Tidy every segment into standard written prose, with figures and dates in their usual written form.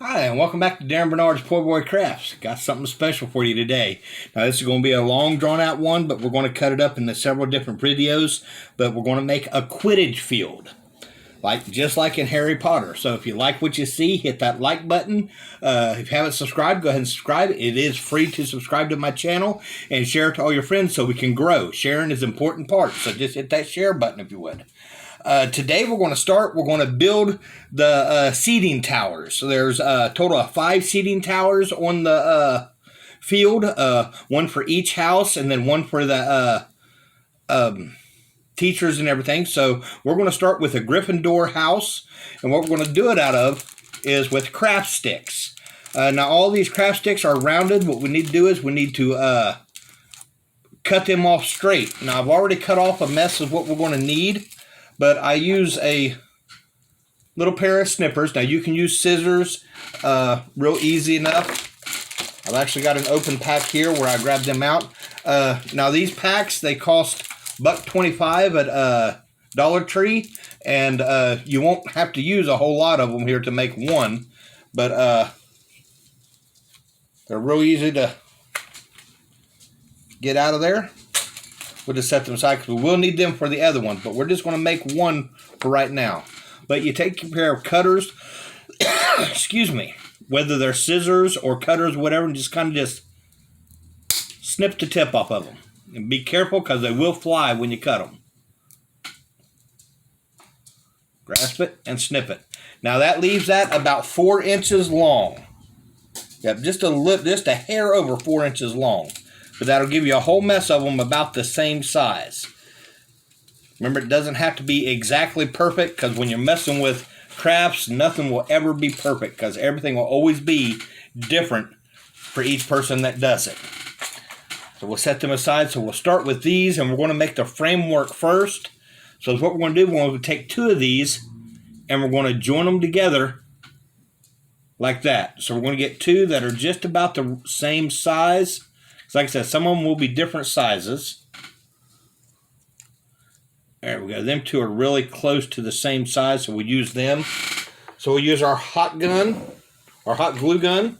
Hi, and welcome back to Darren Bernard's Poor Boy Crafts. Got something special for you today. Now, this is going to be a long, drawn-out one, but we're going to cut it up into several different videos. But we're going to make a Quidditch field, just like in Harry Potter. So if you like what you see, hit that like button. If you haven't subscribed, go ahead and subscribe. It is free to subscribe to my channel and share it to all your friends so we can grow. Sharing is an important part, so just hit that share button if you would. Today we're going to build the seating towers. So there's a total of 5 seating towers on the field, one for each house and then one for the teachers and everything. So we're going to start with a Gryffindor house, and what we're going to do it out of is with craft sticks. Now all these craft sticks are rounded. What we need to do is we need to cut them off straight. Now I've already cut off a mess of what we're going to need, but I use a little pair of snippers. Now you can use scissors, real easy enough. I've actually got an open pack here where I grabbed them out. Now these packs, they cost $1.25 at Dollar Tree, and you won't have to use a whole lot of them here to make one, but they're real easy to get out of there. We'll just set them aside because we will need them for the other ones, but we're just going to make one for right now. But you take a pair of cutters, excuse me, whether they're scissors or cutters, whatever, and just kind of snip the tip off of them. And be careful because they will fly when you cut them. Grasp it and snip it. Now that leaves that about 4 inches long. Yep, just a hair over 4 inches long. But that'll give you a whole mess of them about the same size. Remember, it doesn't have to be exactly perfect, because when you're messing with crafts, nothing will ever be perfect, because everything will always be different for each person that does it. So we'll set them aside. So we'll start with these, and we're going to make the framework first. So what we're going to do, we're going to take 2 of these, and we're going to join them together like that. So we're going to get 2 that are just about the same size. So like I said, some of them will be different sizes. There we go. Them 2 are really close to the same size, so we'll use them. So we'll use our hot gun, our hot glue gun.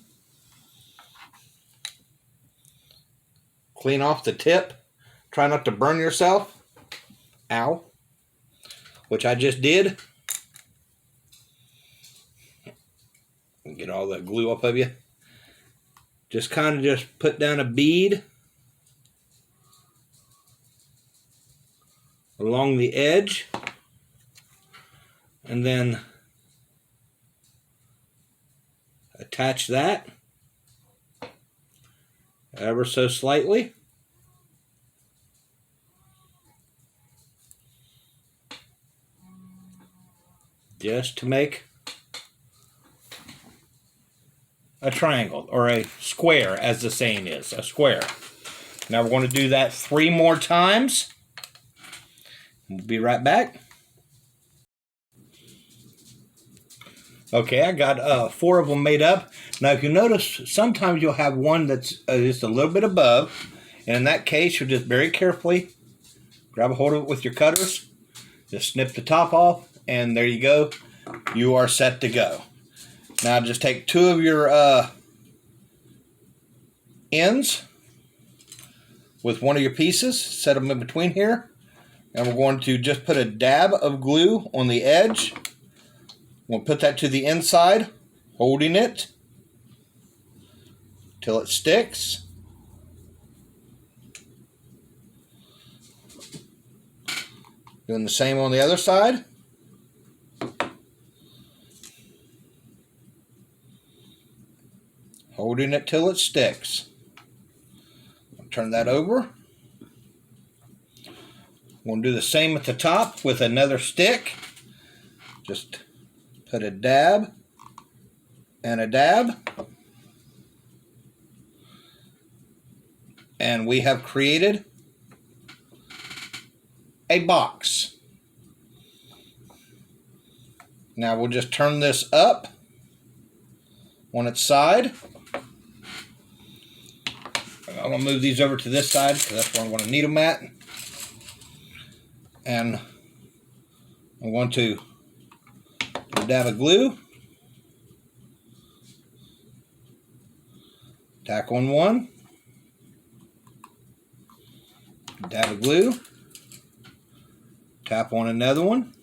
Clean off the tip. Try not to burn yourself. Ow. Which I just did. Get all that glue off of you. Just kind of put down a bead along the edge, and then attach that ever so slightly. Just to make a triangle, or a square, as the saying is, a square. Now we're going to do that 3 more times. We'll be right back. Okay, I got 4 of them made up. Now if you notice, sometimes you'll have one that's just a little bit above, and in that case you'll just very carefully grab a hold of it with your cutters, just snip the top off, and there you go. You are set to go. Now just take 2 of your ends with one of your pieces, set them in between here, and we're going to just put a dab of glue on the edge. We'll put that to the inside, holding it till it sticks. Doing the same on the other side. Holding it till it sticks. I'll turn that over. We'll do the same at the top with another stick. Just put a dab and a dab. And we have created a box. Now we'll just turn this up on its side. I'm going to move these over to this side because that's where I'm going to need them at. And I'm going to dab of glue Tack on one. Dab of glue. Tap on another one.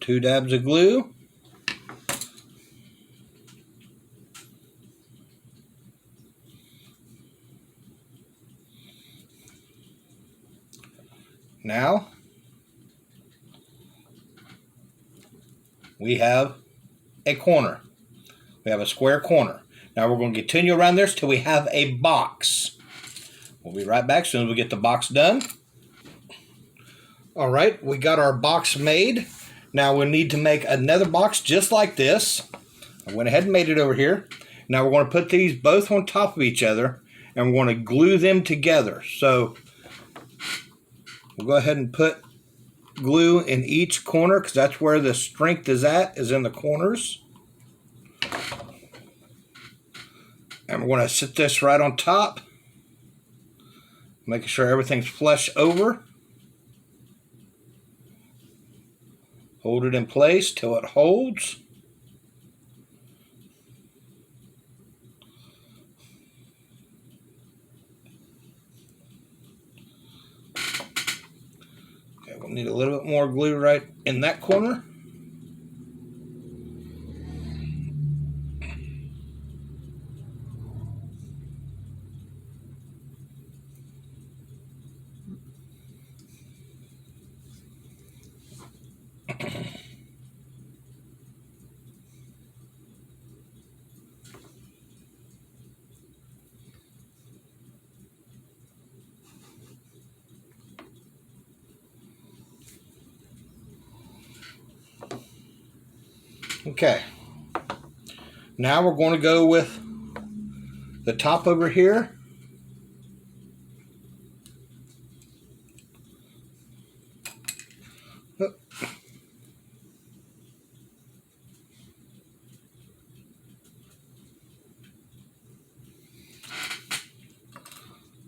Two dabs of glue. Now we have a corner. We have a square corner. Now we're going to continue around this till we have a box. We'll be right back as soon as we get the box done. All right, we got our box made. Now we need to make another box just like this. I went ahead and made it over here. Now we're going to put these both on top of each other and we're going to glue them together. So we'll go ahead and put glue in each corner because that's where the strength is at, is in the corners. And we're going to sit this right on top, making sure everything's flush over. Hold it in place till it holds. Okay, we'll need a little bit more glue right in that corner. Okay, now we're going to go with the top over here.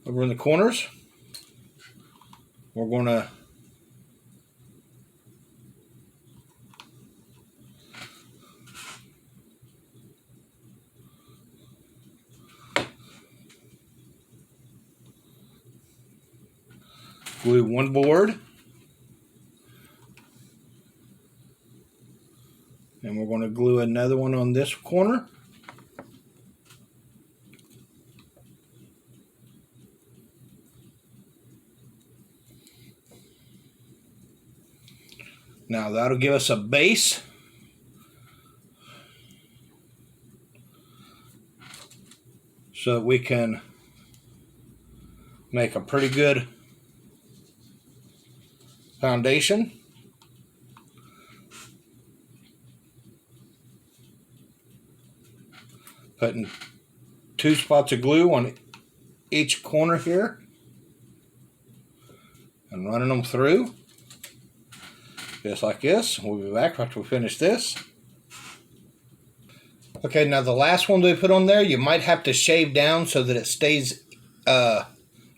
Over in the corners, we're going to glue one board, and we're going to glue another one on this corner. Now that'll give us a base. So we can make a pretty good foundation. Putting 2 spots of glue on each corner here and running them through just like this. We'll be back after we finish this. Okay, now the last one we put on there, you might have to shave down so that it stays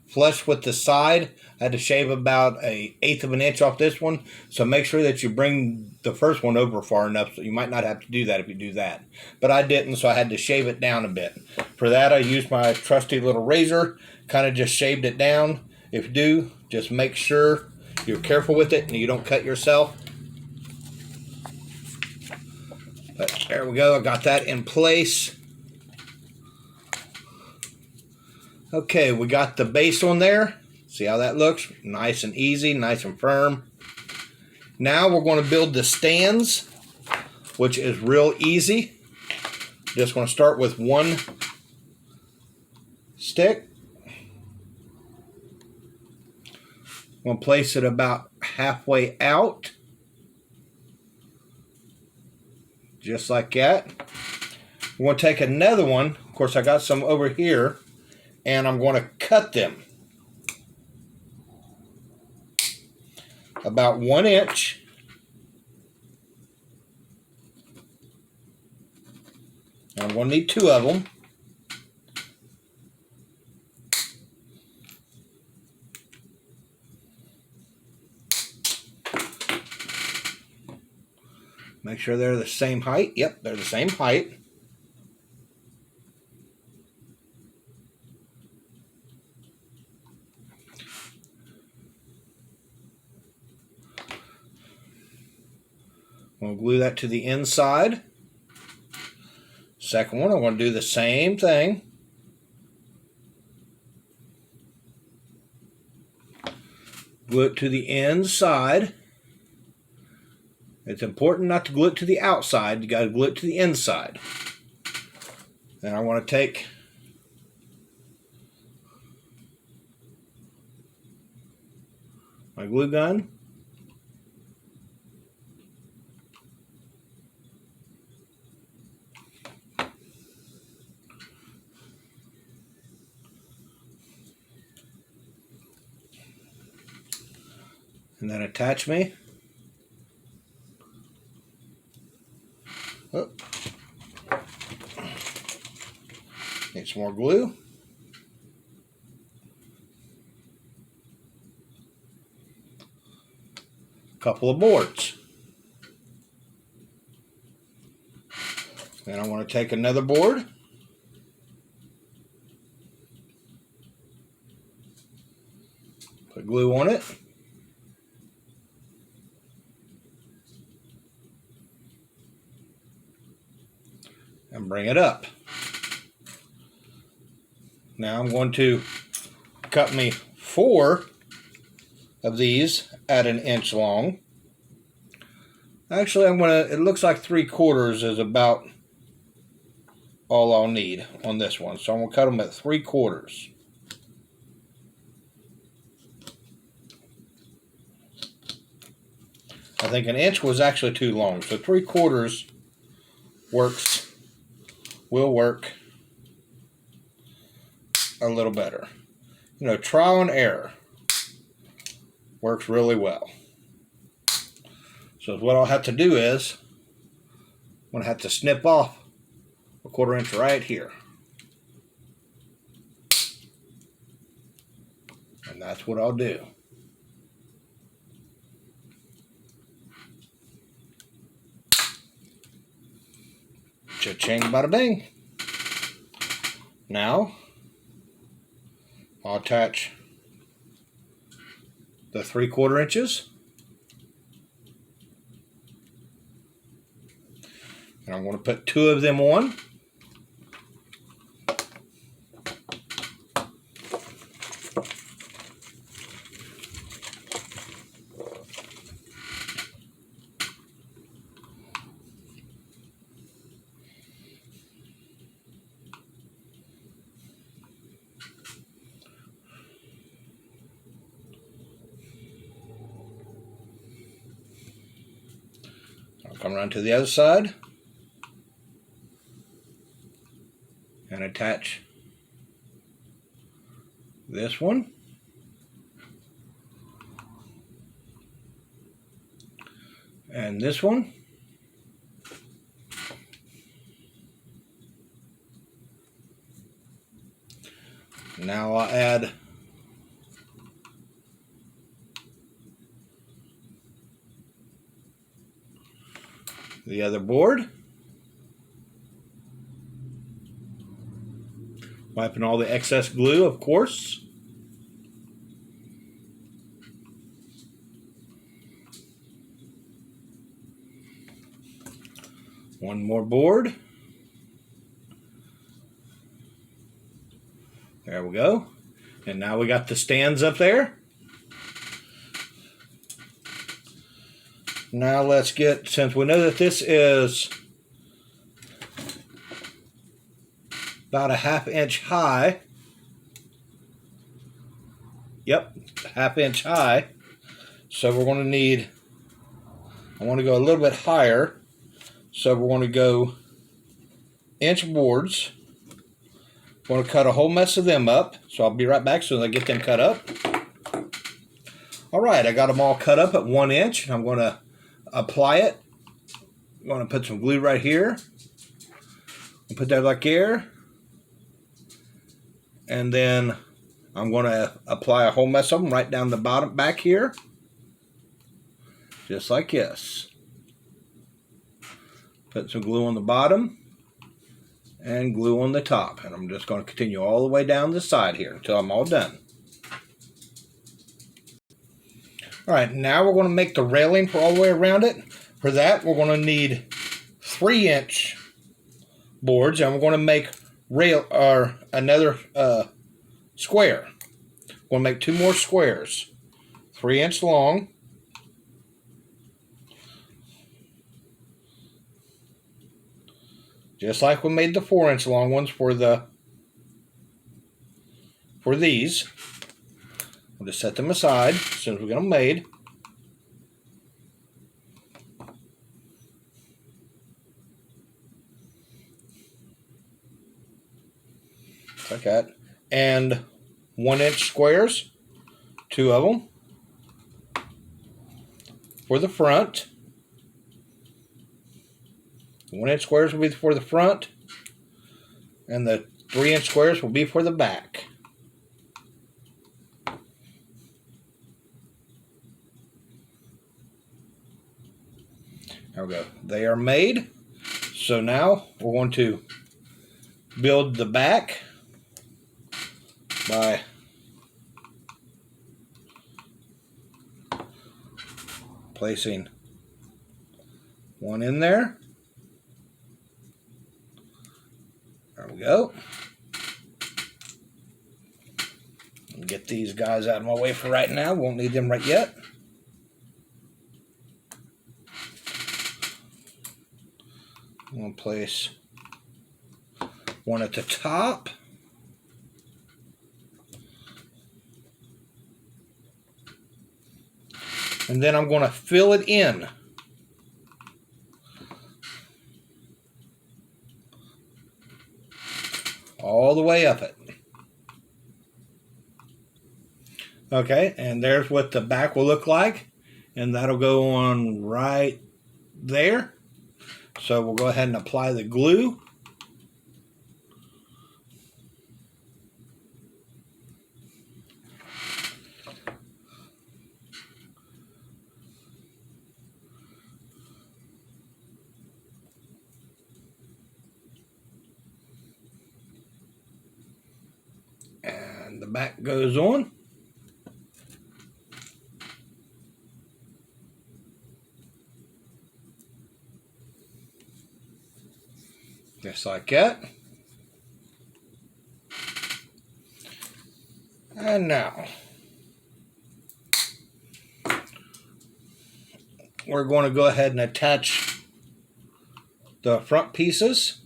flush with the side. I had to shave about 1/8 of an inch off this one, so make sure that you bring the first one over far enough. So you might not have to do that if you do that, but I didn't, so I had to shave it down a bit. For that, I used my trusty little razor, kind of just shaved it down. If you do, just make sure you're careful with it and you don't cut yourself. But there we go, I got that in place. Okay, we got the base on there. See how that looks? Nice and easy, nice and firm. Now we're going to build the stands, which is real easy. Just going to start with one stick. I'm going to place it about halfway out. Just like that. We're going to take another one. Of course, I got some over here. And I'm going to cut them about 1 inch. I'm going to need 2 of them. Make sure they're the same height. Yep, they're the same height. We'll glue that to the inside. Second one, I'm going to do the same thing. Glue it to the inside. It's important not to glue it to the outside. You got to glue it to the inside. Then I want to take my glue gun. And then attach me. Oh. Need some more glue. Couple of boards. Then I want to take another board. Put glue on it. And bring it up. Now I'm going to cut me 4 of these at 1 inch long. Actually, it looks like 3/4 is about all I'll need on this one. So I'm going to cut them at 3/4. I think 1 inch was actually too long, so 3/4 will work a little better. You know, trial and error works really well. So what I'll have to do is, I'm going to have to snip off a 1/4 inch right here. And that's what I'll do. Cha-ching, bada bing. Now, I'll attach the 3/4 inches. And I'm going to put 2 of them on. I'll come around to the other side and attach this one. And this one. Now I'll add the other board. Wiping all the excess glue, of course. One more board. There we go. And now we got the stands up there. Now let's get, since we know that this is about a 1/2 inch high. Yep, 1/2 inch high. So we're going to need, I want to go a little bit higher. So we're going to go inch boards. I'm going to cut a whole mess of them up. So I'll be right back as soon as I get them cut up. All right, I got them all cut up at 1 inch. I'm going to apply it. I'm going to put some glue right here. I'll put that like here. And then I'm going to apply a whole mess of them right down the bottom back here. Just like this. Put some glue on the bottom and glue on the top. And I'm just going to continue all the way down the side here until I'm all done. Alright, now we're going to make the railing for all the way around it. For that, we're going to need 3-inch boards, and we're going to make another square. We're going to make 2 more squares, 3-inch long. Just like we made the 4-inch long ones for these. We'll just set them aside as soon as we get them made. Like that. And 1-inch squares, 2 of them for the front. 1-inch squares will be for the front, and the 3-inch squares will be for the back. There we go. They are made. So now we're going to build the back by placing one in there. There we go. Get these guys out of my way for right now. Won't need them right yet. I'm going to place one at the top. And then I'm going to fill it in. All the way up it. Okay, and there's what the back will look like. And that'll go on right there. So we'll go ahead and apply the glue. And the back goes on. Just like that. And now we're going to go ahead and attach the front pieces.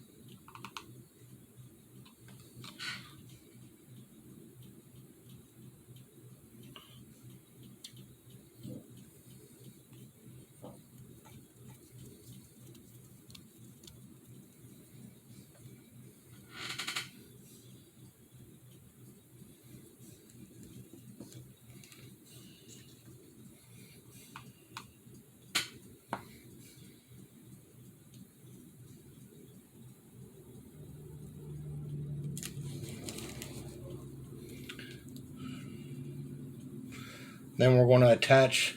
Then we're going to attach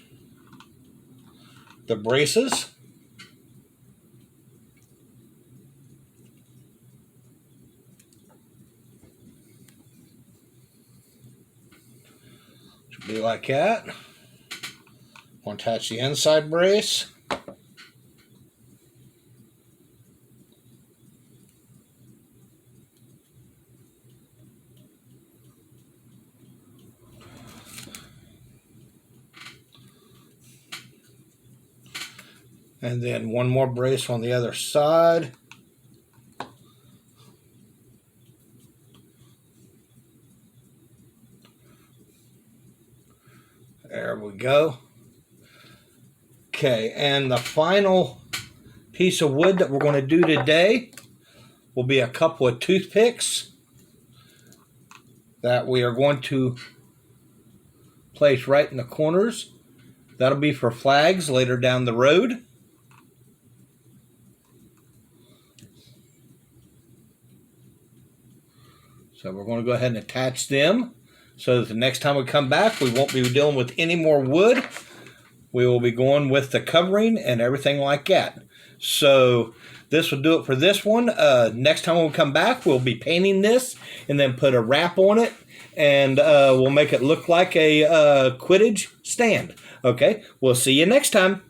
the braces. Should be like that. We'll attach the inside brace. And then one more brace on the other side. There we go. Okay, and the final piece of wood that we're going to do today will be a couple of toothpicks that we are going to place right in the corners. That'll be for flags later down the road. So we're going to go ahead and attach them so that the next time we come back, we won't be dealing with any more wood. we will be going with the covering and everything like that. So this will do it for this one. Next time we'll come back, we'll be painting this and then put a wrap on it, and we'll make it look like a Quidditch stand. Okay, we'll see you next time.